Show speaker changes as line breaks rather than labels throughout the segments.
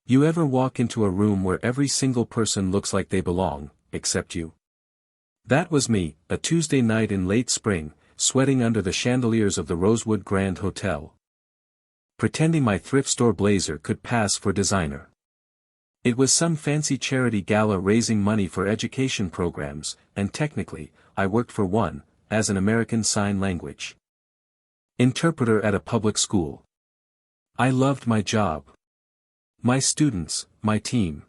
You ever walk into a room where every single person looks like they belong, except you? That was me, a Tuesday night in late spring, sweating under the chandeliers of the Rosewood Grand Hotel, pretending my thrift store blazer could pass for designer. It was some fancy charity gala raising money for education programs, and technically, I worked for one, as an American Sign Language interpreter at a public school. I loved my job, my students, my team.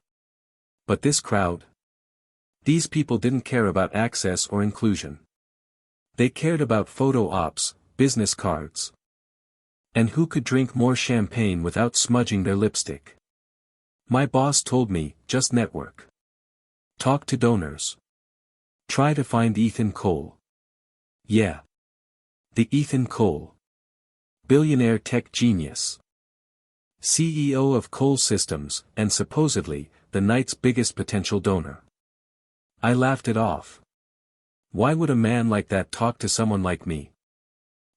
But this crowd? These people didn't care about access or inclusion. They cared about photo ops, business cards, and who could drink more champagne without smudging their lipstick. My boss told me, just network. Talk to donors. Try to find Ethan Cole. Yeah. The Ethan Cole. Billionaire tech genius. CEO of Cole Systems, and supposedly, the night's biggest potential donor. I laughed it off. Why would a man like that talk to someone like me?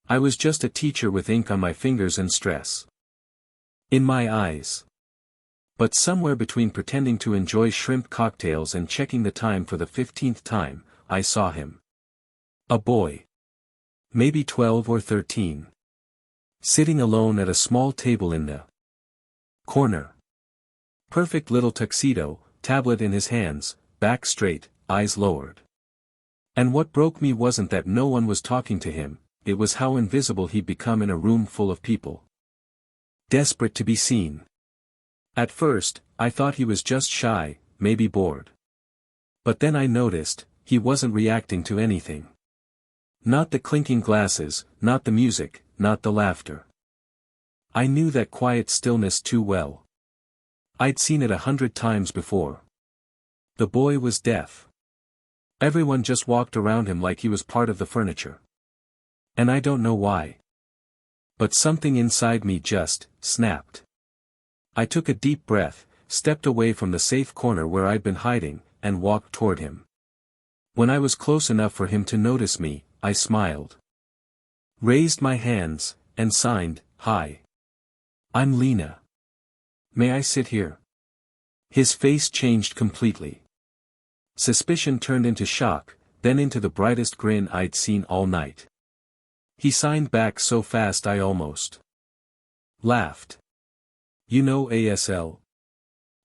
I was just a teacher with ink on my fingers and stress in my eyes. But somewhere between pretending to enjoy shrimp cocktails and checking the time for the 15th time, I saw him. A boy. Maybe 12 or 13. Sitting alone at a small table in the corner. Perfect little tuxedo, tablet in his hands, back straight, eyes lowered. And what broke me wasn't that no one was talking to him, it was how invisible he'd become in a room full of people. Desperate to be seen. At first, I thought he was just shy, maybe bored. But then I noticed, he wasn't reacting to anything. Not the clinking glasses, not the music, not the laughter. I knew that quiet stillness too well. I'd seen it 100 times before. The boy was deaf. Everyone just walked around him like he was part of the furniture. And I don't know why. But something inside me just snapped. I took a deep breath, stepped away from the safe corner where I'd been hiding, and walked toward him. When I was close enough for him to notice me, I smiled. Raised my hands, and signed, "Hi. I'm Lena. May I sit here?" His face changed completely. Suspicion turned into shock, then into the brightest grin I'd seen all night. He signed back so fast I almost laughed. "You know ASL?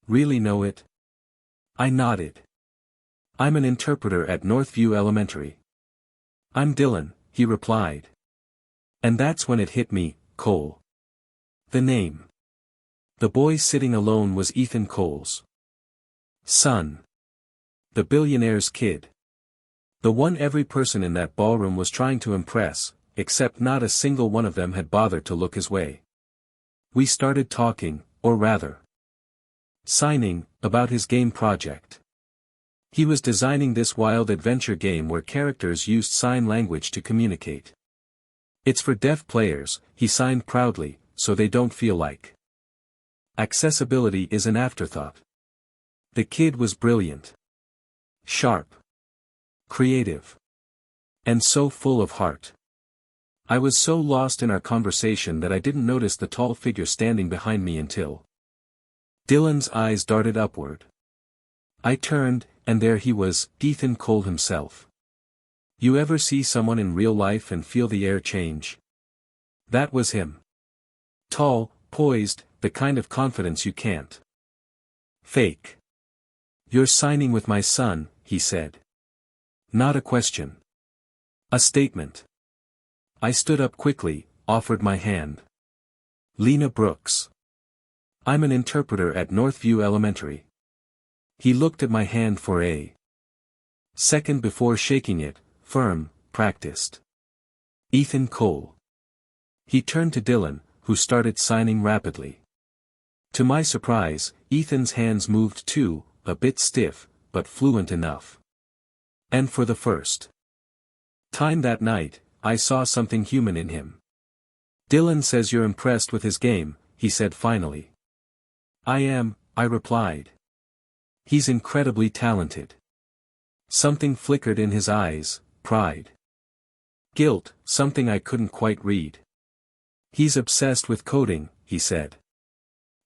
Really know it?" I nodded. "I'm an interpreter at Northview Elementary." "I'm Dylan," he replied. And that's when it hit me, Cole. The name. The boy sitting alone was Ethan Cole's son. The billionaire's kid. The one every person in that ballroom was trying to impress, except not a single one of them had bothered to look his way. We started talking, or rather, signing, about his game project. He was designing this wild adventure game where characters used sign language to communicate. It's for deaf players, he signed proudly, so they don't feel like accessibility is an afterthought. The kid was brilliant. Sharp. Creative. And so full of heart. I was so lost in our conversation that I didn't notice the tall figure standing behind me until Dylan's eyes darted upward. I turned, and there he was, Ethan Cole himself. You ever see someone in real life and feel the air change? That was him. Tall, poised, the kind of confidence you can't fake. "You're signing with my son," he said. Not a question. A statement. I stood up quickly, offered my hand. "Lena Brooks. I'm an interpreter at Northview Elementary." He looked at my hand for a second before shaking it, firm, practiced. "Ethan Cole." He turned to Dylan, who started signing rapidly. To my surprise, Ethan's hands moved too, a bit stiff, but fluent enough. And for the first time that night, I saw something human in him. "Dylan says you're impressed with his game," he said finally. "I am," I replied. "He's incredibly talented." Something flickered in his eyes, pride. Guilt, something I couldn't quite read. "He's obsessed with coding," he said.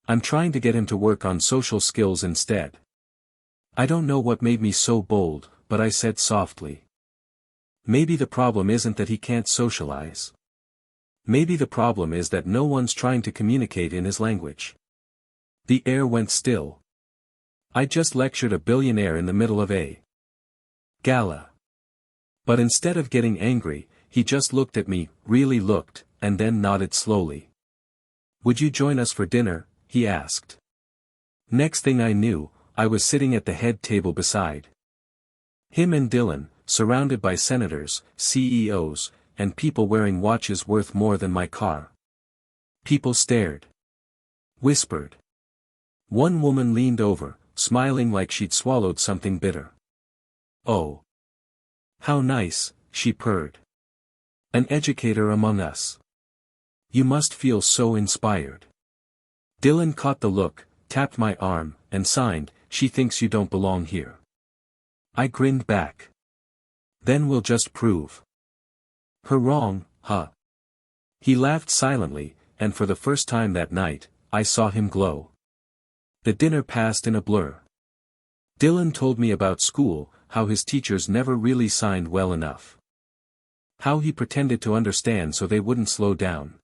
I'm trying to get him to work on social skills instead. I don't know what made me so bold, but I said softly. Maybe the problem isn't that he can't socialize. Maybe the problem is that no one's trying to communicate in his language. The air went still. I just lectured a billionaire in the middle of a gala. But instead of getting angry, he just looked at me, really looked, and then nodded slowly. Would you join us for dinner? He asked. Next thing I knew, I was sitting at the head table beside him and Dylan, surrounded by senators, CEOs, and people wearing watches worth more than my car. People stared. Whispered. One woman leaned over, smiling like she'd swallowed something bitter. Oh. How nice, she purred. An educator among us. You must feel so inspired. Dylan caught the look, tapped my arm, and signed, she thinks you don't belong here. I grinned back. Then we'll just prove her wrong, huh? He laughed silently, and for the first time that night, I saw him glow. The dinner passed in a blur. Dylan told me about school, how his teachers never really signed well enough. How he pretended to understand so they wouldn't slow down.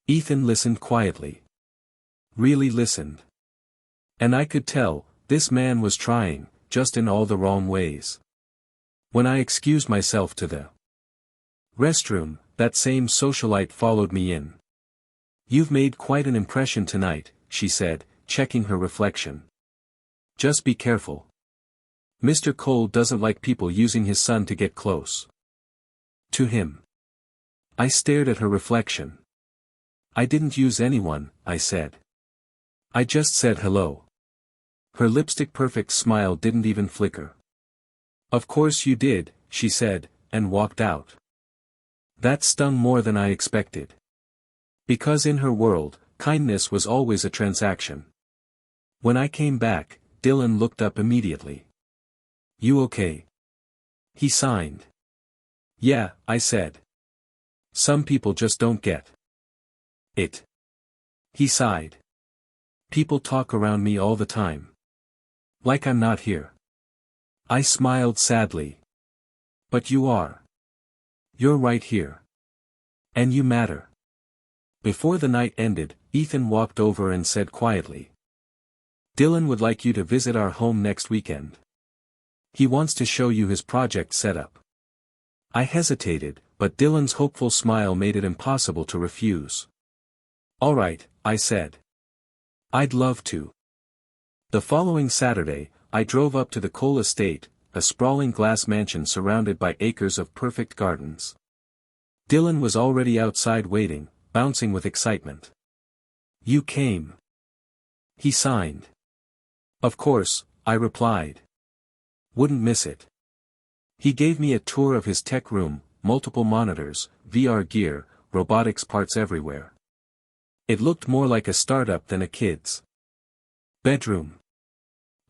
Ethan listened quietly. Really listened. And I could tell, this man was trying, just in all the wrong ways. When I excused myself to the restroom, that same socialite followed me in. You've made quite an impression tonight, she said, checking her reflection. Just be careful. Mr. Cole doesn't like people using his son to get close to him. I stared at her reflection. I didn't use anyone, I said. I just said hello. Her lipstick-perfect smile didn't even flicker. Of course you did, she said, and walked out. That stung more than I expected. Because in her world, kindness was always a transaction. When I came back, Dylan looked up immediately. You okay? He signed. Yeah, I said. Some people just don't get it. He sighed. People talk around me all the time. Like I'm not here. I smiled sadly. But you are. You're right here. And you matter. Before the night ended, Ethan walked over and said quietly. Dylan would like you to visit our home next weekend. He wants to show you his project setup. I hesitated, but Dylan's hopeful smile made it impossible to refuse. All right, I said. I'd love to. The following Saturday, I drove up to the Cole estate, a sprawling glass mansion surrounded by acres of perfect gardens. Dylan was already outside waiting, bouncing with excitement. You came. He signed. Of course, I replied. Wouldn't miss it. He gave me a tour of his tech room, multiple monitors, VR gear, robotics parts everywhere. It looked more like a startup than a kid's bedroom.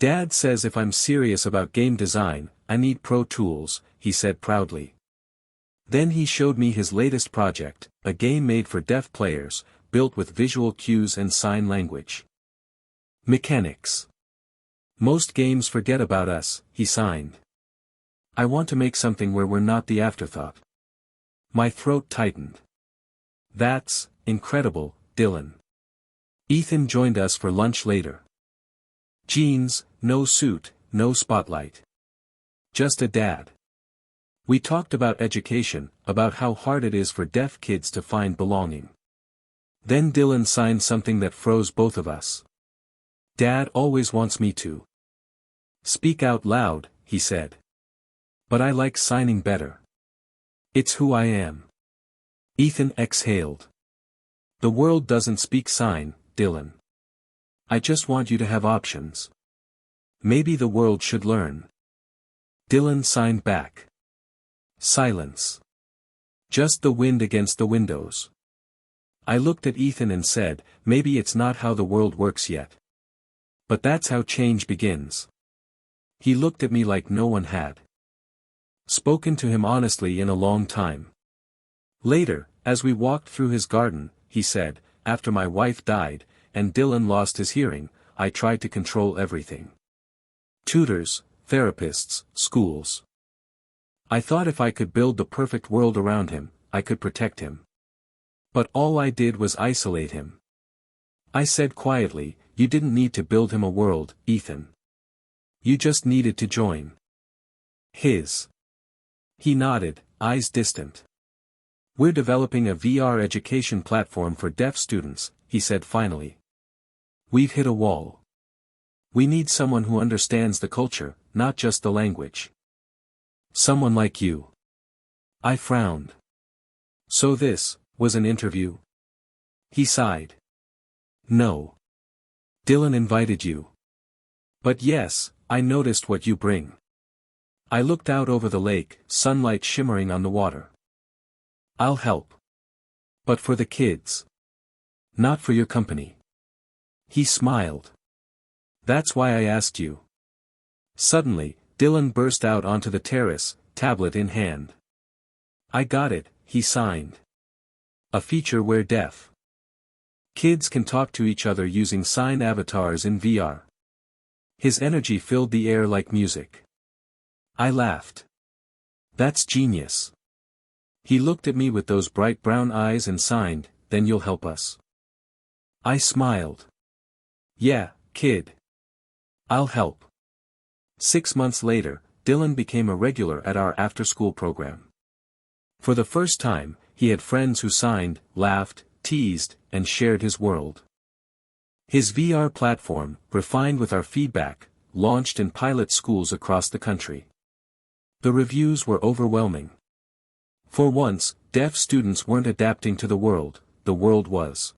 Dad says if I'm serious about game design, I need pro tools, he said proudly. Then he showed me his latest project, a game made for deaf players, built with visual cues and sign language mechanics. Most games forget about us, he signed. I want to make something where we're not the afterthought. My throat tightened. That's incredible, Dylan. Ethan joined us for lunch later. Jeans, no suit, no spotlight. Just a dad. We talked about education, about how hard it is for deaf kids to find belonging. Then Dylan signed something that froze both of us. Dad always wants me to speak out loud, he said. But I like signing better. It's who I am. Ethan exhaled. The world doesn't speak sign, Dylan. I just want you to have options. Maybe the world should learn. Dylan signed back. Silence. Just the wind against the windows. I looked at Ethan and said, maybe it's not how the world works yet. But that's how change begins. He looked at me like no one had spoken to him honestly in a long time. Later, as we walked through his garden, he said, after my wife died, and Dylan lost his hearing, I tried to control everything. Tutors, therapists, schools. I thought if I could build the perfect world around him, I could protect him. But all I did was isolate him. I said quietly, "You didn't need to build him a world, Ethan. You just needed to join his." He nodded, eyes distant. "We're developing a VR education platform for deaf students," he said finally. "We've hit a wall. We need someone who understands the culture, not just the language. Someone like you." I frowned. "So this was an interview?" He sighed. "No. Dylan invited you. But yes, I noticed what you bring." I looked out over the lake, sunlight shimmering on the water. "I'll help. But for the kids. Not for your company." He smiled. "That's why I asked you." Suddenly, Dylan burst out onto the terrace, tablet in hand. "I got it," he signed. "A feature where deaf kids can talk to each other using sign avatars in VR." His energy filled the air like music. I laughed. "That's genius." He looked at me with those bright brown eyes and signed, "Then you'll help us?" I smiled. "Yeah, kid. I'll help." 6 months later, Dylan became a regular at our after-school program. For the first time, he had friends who signed, laughed, teased, and shared his world. His VR platform, refined with our feedback, launched in pilot schools across the country. The reviews were overwhelming. For once, deaf students weren't adapting to the world was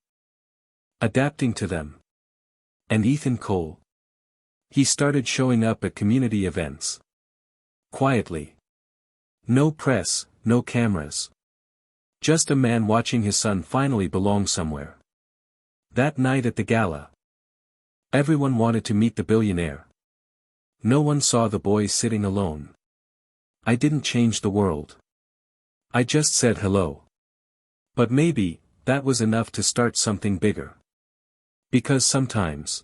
adapting to them. And Ethan Cole? He started showing up at community events. Quietly. No press, no cameras. Just a man watching his son finally belong somewhere. That night at the gala, everyone wanted to meet the billionaire. No one saw the boy sitting alone. I didn't change the world. I just said hello. But maybe, that was enough to start something bigger. Because sometimes,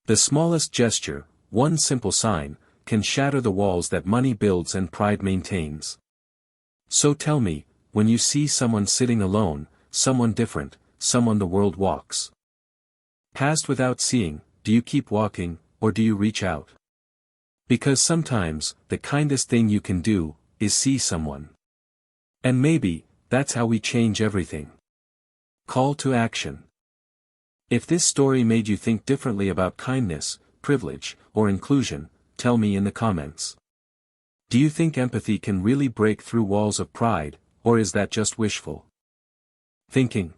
the smallest gesture, one simple sign, can shatter the walls that money builds and pride maintains. So tell me, when you see someone sitting alone, someone different, someone the world walks past without seeing, do you keep walking, or do you reach out? Because sometimes, the kindest thing you can do, is see someone. And maybe, that's how we change everything. Call to action. If this story made you think differently about kindness, privilege, or inclusion, tell me in the comments. Do you think empathy can really break through walls of pride, or is that just wishful thinking?